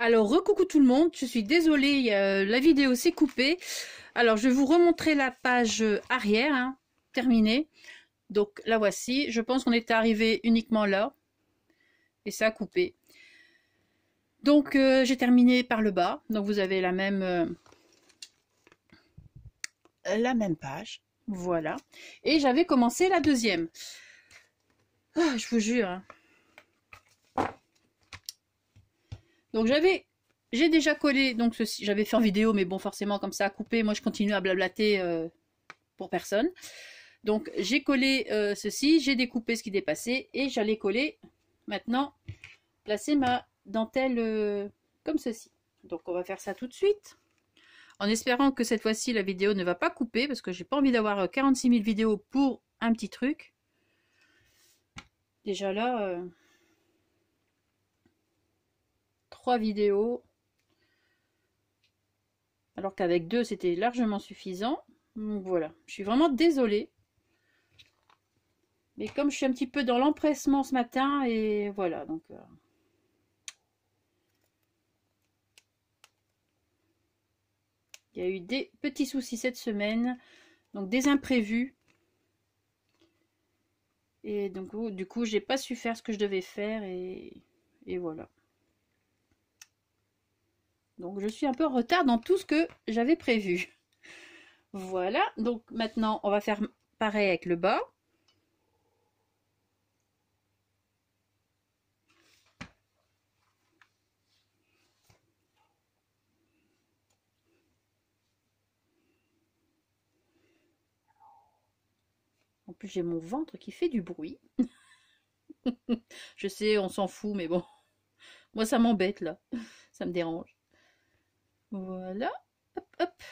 Alors, recoucou tout le monde, je suis désolée, la vidéo s'est coupée. Alors, je vais vous remontrer la page arrière, hein, terminée. Donc, la voici. Je pense qu'on était arrivé uniquement là. Et ça a coupé. Donc, j'ai terminé par le bas. Donc, vous avez la même page. Voilà. Et j'avais commencé la deuxième. Ah, je vous jure. Hein. Donc, j'ai déjà collé, donc ceci, j'avais fait en vidéo, mais bon, forcément, comme ça a coupé, moi je continue à blablater pour personne. Donc, j'ai collé ceci, j'ai découpé ce qui dépassait, et j'allais coller, maintenant, placer ma dentelle comme ceci. Donc, on va faire ça tout de suite, en espérant que cette fois-ci, la vidéo ne va pas couper, parce que j'ai pas envie d'avoir 46 000 vidéos pour un petit truc. Déjà là, 3 vidéos, alors qu'avec 2 c'était largement suffisant. Donc voilà, je suis vraiment désolée. Mais comme je suis un petit peu dans l'empressement ce matin, et voilà, donc... il y a eu des petits soucis cette semaine, donc des imprévus. Et donc du coup, j'ai pas su faire ce que je devais faire, et voilà. Donc je suis un peu en retard dans tout ce que j'avais prévu. Voilà, donc maintenant on va faire pareil avec le bas. En plus j'ai mon ventre qui fait du bruit. Je sais, on s'en fout, mais bon. Moi ça m'embête là. Ça me dérange. Voilà. Hop, hop.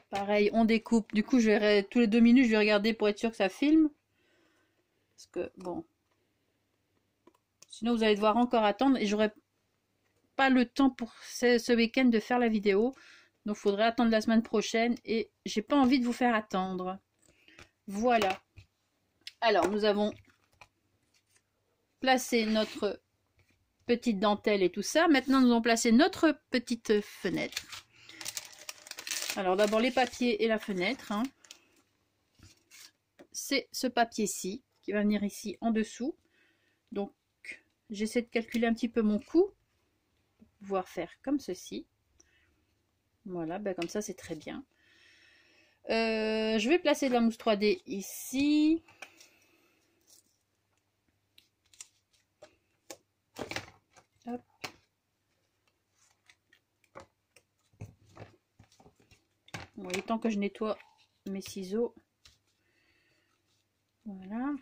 Pareil, on découpe. Du coup, je vais tous les 2 minutes, je vais regarder pour être sûr que ça filme. Parce que, bon. Sinon, vous allez devoir encore attendre. Et j'aurai pas le temps pour ce week-end de faire la vidéo. Donc, il faudrait attendre la semaine prochaine. Et j'ai pas envie de vous faire attendre. Voilà. Alors, nous avons placé notre petite dentelle et tout ça. Maintenant, nous allons placer notre petite fenêtre. Alors, d'abord, les papiers et la fenêtre. Hein. C'est ce papier-ci qui va venir ici en dessous. Donc, j'essaie de calculer un petit peu mon coût. Pour pouvoir faire comme ceci. Voilà, ben comme ça, c'est très bien. Je vais placer de la mousse 3D ici. Hop. Bon, il est temps que je nettoie mes ciseaux. Voilà.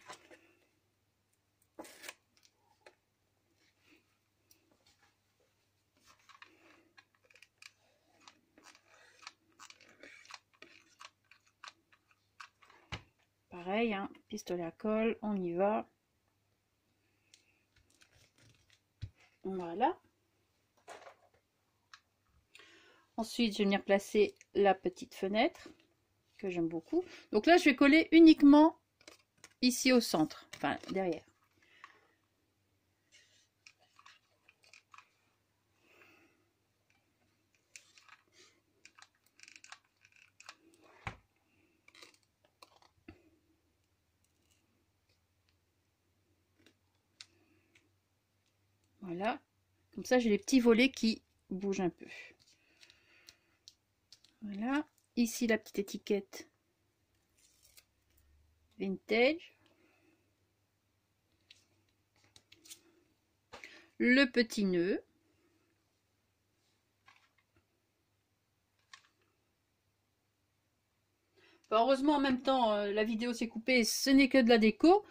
Pareil, hein, pistolet à colle, on y va. Voilà. Ensuite, je vais venir placer la petite fenêtre que j'aime beaucoup. Donc là, je vais coller uniquement ici au centre, enfin derrière. Voilà. Comme ça, j'ai les petits volets qui bougent un peu. Voilà. Ici, la petite étiquette vintage. Le petit nœud. Enfin, heureusement, en même temps, la vidéo s'est coupée. Ce n'est que de la déco.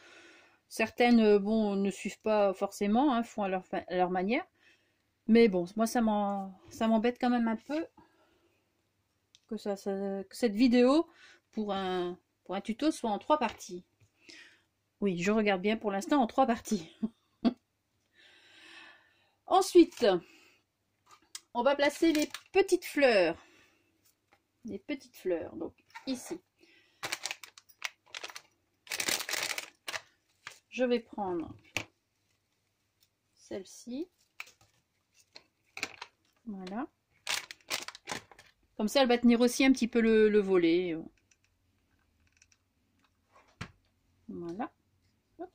Certaines, bon, ne suivent pas forcément, hein, font à leur manière. Mais bon, moi, ça m'embête quand même un peu que cette vidéo pour un tuto soit en 3 parties. Oui, je regarde bien pour l'instant en 3 parties. Ensuite, on va placer les petites fleurs. Les petites fleurs, donc ici. Je vais prendre celle-ci. Voilà. Comme ça, elle va tenir aussi un petit peu le volet. Voilà. Hop.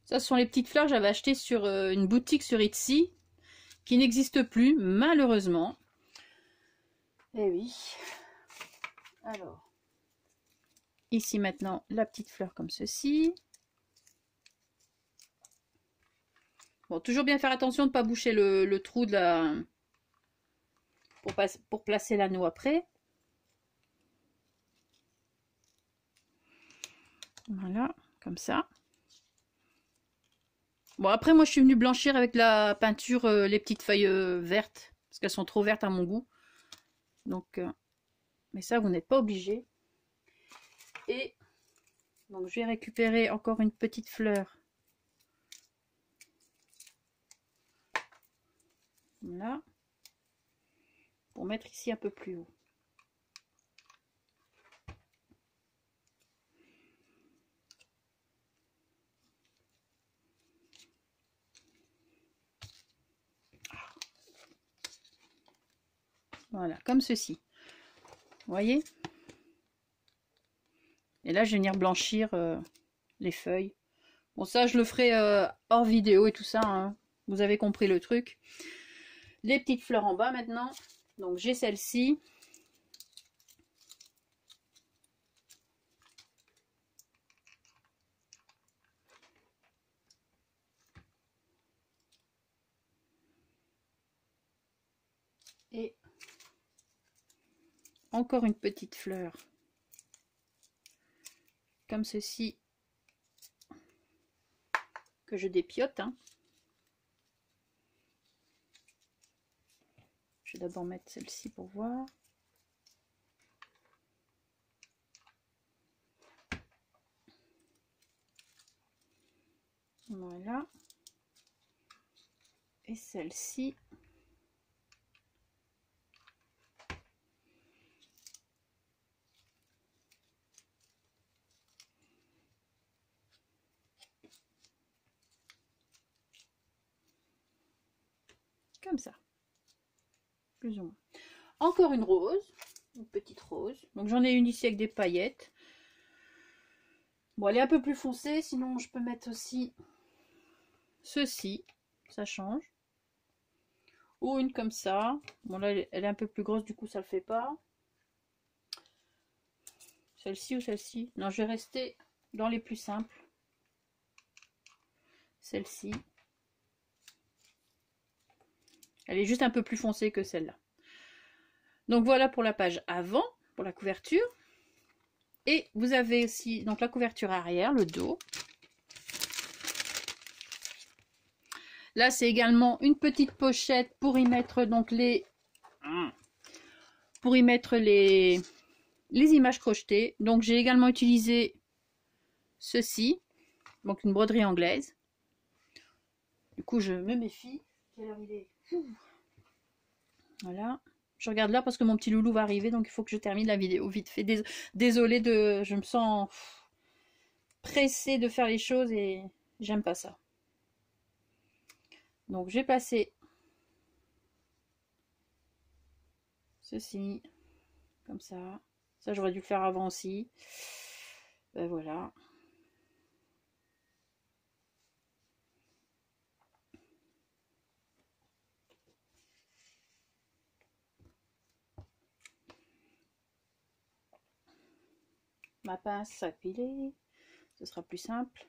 Ça, ce sont les petites fleurs que j'avais achetées sur une boutique sur Etsy, qui n'existe plus, malheureusement. Eh oui. Alors, ici maintenant, la petite fleur comme ceci. Bon, toujours bien faire attention de ne pas boucher le trou de la... pour placer l'anneau après. Voilà, comme ça. Bon, après, moi, je suis venue blanchir avec la peinture les petites feuilles vertes, parce qu'elles sont trop vertes à mon goût. Donc, mais ça, vous n'êtes pas obligé. Et donc, je vais récupérer encore une petite fleur. Voilà. Pour mettre ici un peu plus haut. Voilà, comme ceci. Vous voyez? Et là, je vais venir blanchir les feuilles. Bon, ça, je le ferai hors vidéo et tout ça. Hein. Vous avez compris le truc. Les petites fleurs en bas maintenant. Donc, j'ai celle-ci. Et encore une petite fleur. Comme ceci. Que je dépiote. Hein. Je vais d'abord mettre celle-ci pour voir. Voilà. Et celle-ci. Comme ça. Plus ou moins. Encore une rose. Une petite rose. Donc j'en ai une ici avec des paillettes. Bon, elle est un peu plus foncée. Sinon, je peux mettre aussi ceci. Ça change. Ou une comme ça. Bon, là, elle est un peu plus grosse. Du coup, ça le fait pas. Celle-ci ou celle-ci? Non, je vais rester dans les plus simples. Celle-ci. Elle est juste un peu plus foncée que celle-là. Donc voilà pour la page avant, pour la couverture. Et vous avez aussi donc la couverture arrière, le dos. Là, c'est également une petite pochette pour y mettre donc les images crochetées. Donc j'ai également utilisé ceci, donc une broderie anglaise. Du coup, je me méfie. Quelle heure il est? Voilà. Je regarde là parce que mon petit loulou va arriver, donc il faut que je termine la vidéo vite fait. Désolée je me sens pressée de faire les choses et j'aime pas ça. Donc j'ai placé ceci comme ça. Ça j'aurais dû le faire avant aussi. Ben voilà. Ma pince à piler, ce sera plus simple.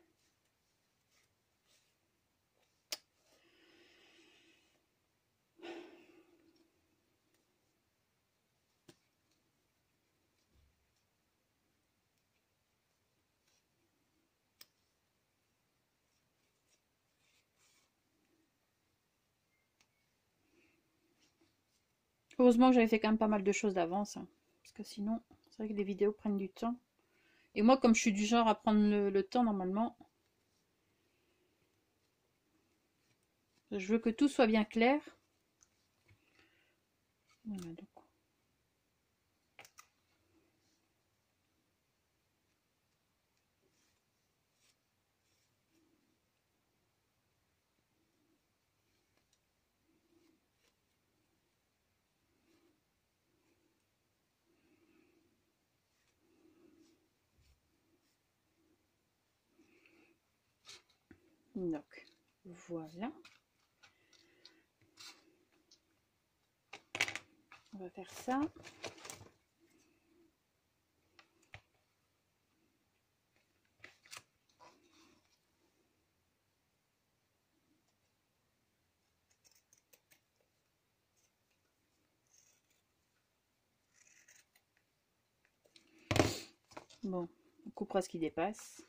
Heureusement que j'avais fait quand même pas mal de choses d'avance, hein, parce que sinon, c'est vrai que les vidéos prennent du temps. Et moi, comme je suis du genre à prendre le temps normalement, je veux que tout soit bien clair. Voilà, donc. Donc voilà. On va faire ça. Bon, on coupera ce qui dépasse.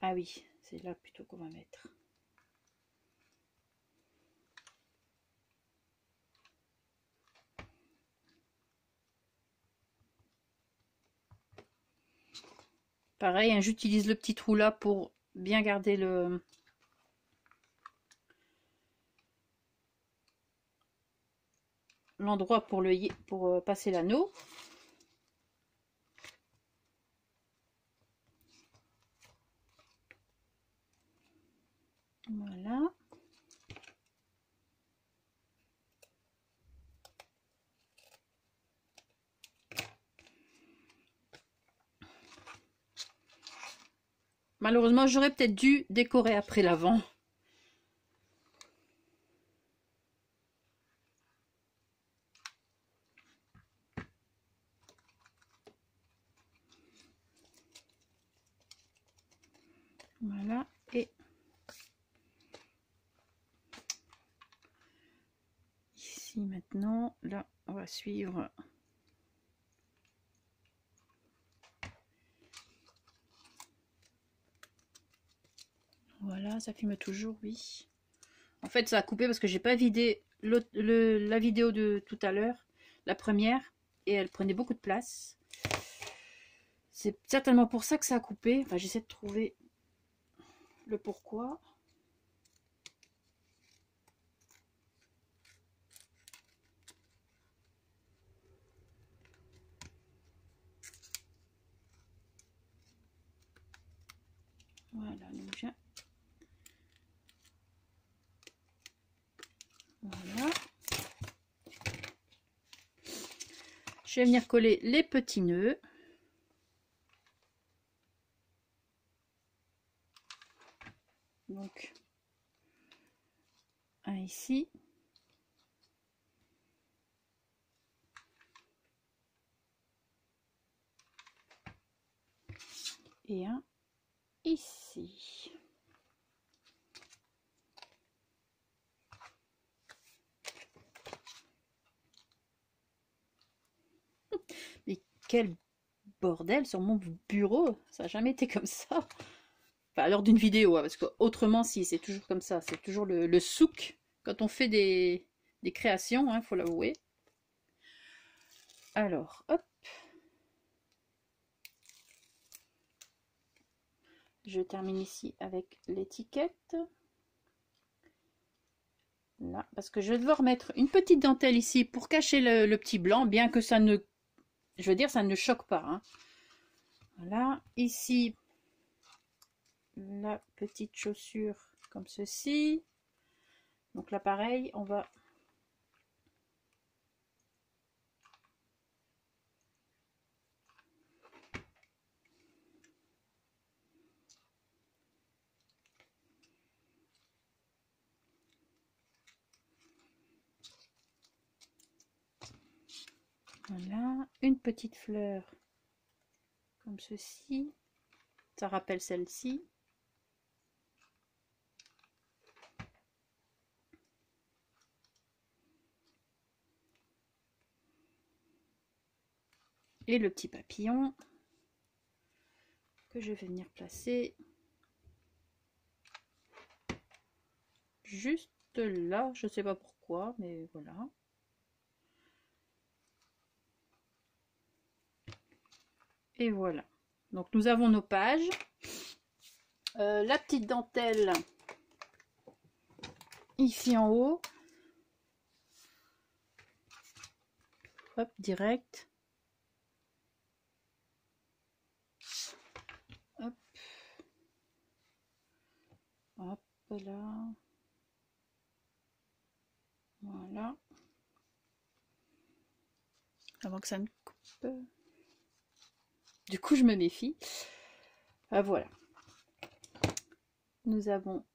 Ah oui, c'est là plutôt qu'on va mettre. Pareil, hein, j'utilise le petit trou là pour bien garder l'endroit pour passer l'anneau. Voilà. Malheureusement, j'aurais peut-être dû décorer après l'avant. Voilà. Et ici maintenant, là, on va suivre. Voilà, ça filme toujours, oui. En fait, ça a coupé parce que j'ai pas vidé la vidéo de tout à l'heure, la première, et elle prenait beaucoup de place. C'est certainement pour ça que ça a coupé. Enfin, j'essaie de trouver le pourquoi. Voilà, donc j'ai... Voilà. Je vais venir coller les petits nœuds. Donc, un ici. Et un ici. Mais quel bordel sur mon bureau, ça n'a jamais été comme ça. Enfin, lors d'une vidéo, hein, parce que autrement, si, c'est toujours comme ça. C'est toujours le souk quand on fait des créations, hein, faut l'avouer. Alors, hop. Je termine ici avec l'étiquette. Là, parce que je vais devoir mettre une petite dentelle ici pour cacher le petit blanc, bien que ça ne, je veux dire, ça ne choque pas. Hein. Voilà, ici, la petite chaussure comme ceci. Donc là, pareil, on va... Voilà, une petite fleur comme ceci. Ça rappelle celle-ci. Et le petit papillon que je vais venir placer juste là. Je ne sais pas pourquoi, mais voilà. Et voilà. Donc nous avons nos pages. La petite dentelle ici en haut. Hop, direct. Hop. Hop là. Voilà. Avant que ça me coupe. Du coup, je me méfie. Voilà. nous avons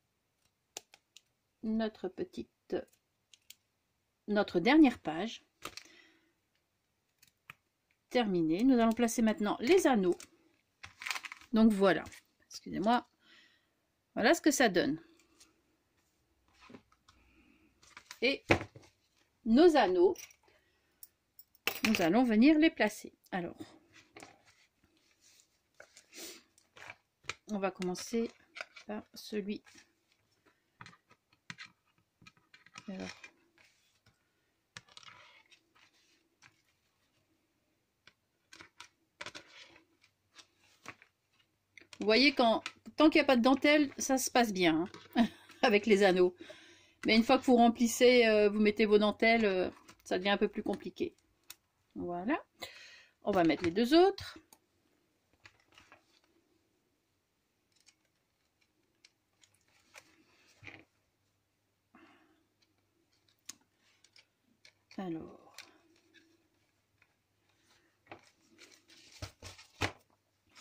notre dernière page terminée. Nous allons placer maintenant les anneaux. Donc voilà, excusez-moi, voilà ce que ça donne. Et nos anneaux, nous allons venir les placer. Alors, on va commencer par celui. Alors, vous voyez, tant qu'il n'y a pas de dentelle, ça se passe bien hein, avec les anneaux. Mais une fois que vous remplissez, vous mettez vos dentelles, ça devient un peu plus compliqué. Voilà. On va mettre les deux autres. Alors.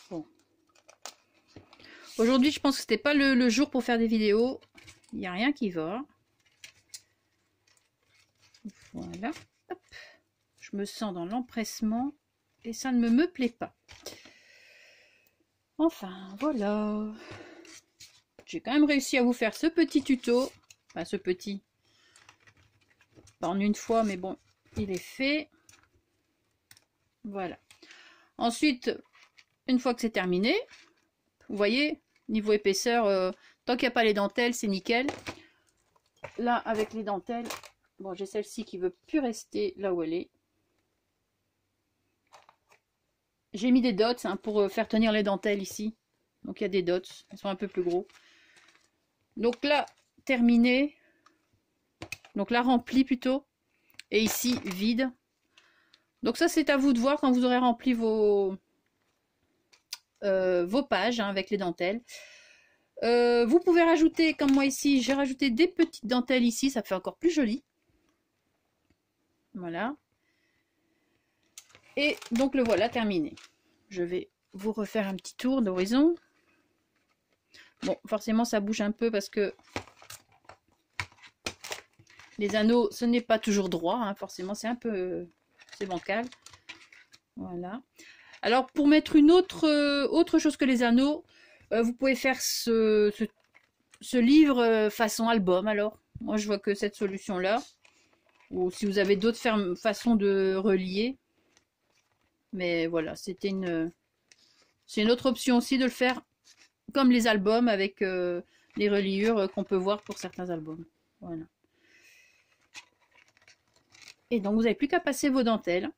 Bon. Aujourd'hui, je pense que c'était pas le jour pour faire des vidéos. Il n'y a rien qui va. Voilà. Hop. Je me sens dans l'empressement et ça ne me plaît pas. Enfin, voilà. J'ai quand même réussi à vous faire ce petit tuto. Enfin, ce petit. Pas en une fois, mais bon, il est fait. Voilà. Ensuite, une fois que c'est terminé, vous voyez, niveau épaisseur, tant qu'il n'y a pas les dentelles, c'est nickel. Là, avec les dentelles, bon, j'ai celle-ci qui veut plus rester là où elle est. J'ai mis des dots hein, pour faire tenir les dentelles ici. Donc il y a des dots, elles sont un peu plus gros. Donc là, terminé. Donc là, rempli plutôt. Et ici, vide. Donc ça, c'est à vous de voir quand vous aurez rempli vos pages hein, avec les dentelles. Vous pouvez rajouter, comme moi ici, j'ai rajouté des petites dentelles ici. Ça fait encore plus joli. Voilà. Et donc le voilà terminé. Je vais vous refaire un petit tour d'horizon. Bon, forcément ça bouge un peu parce que les anneaux, ce n'est pas toujours droit. Hein, forcément, c'est un peu... c'est bancal. Voilà. Alors, pour mettre une autre chose que les anneaux, vous pouvez faire ce livre façon album. Alors, moi, je vois que cette solution-là. Ou si vous avez d'autres façons de relier. Mais voilà, c'était c'est une autre option aussi de le faire comme les albums avec les reliures qu'on peut voir pour certains albums. Voilà. Et donc, vous n'avez plus qu'à passer vos dentelles.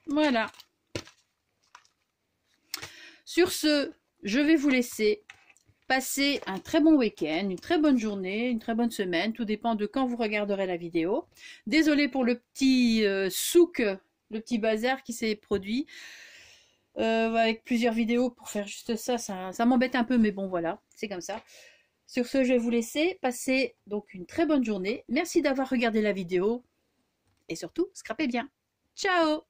Voilà. Sur ce, je vais vous laisser passer un très bon week-end, une très bonne journée, une très bonne semaine. Tout dépend de quand vous regarderez la vidéo. Désolée pour le petit souk, le petit bazar qui s'est produit. Avec plusieurs vidéos pour faire juste ça, ça m'embête un peu, mais bon, voilà, c'est comme ça. Sur ce, je vais vous laisser passer donc une très bonne journée. Merci d'avoir regardé la vidéo. Et surtout, scrapez bien. Ciao!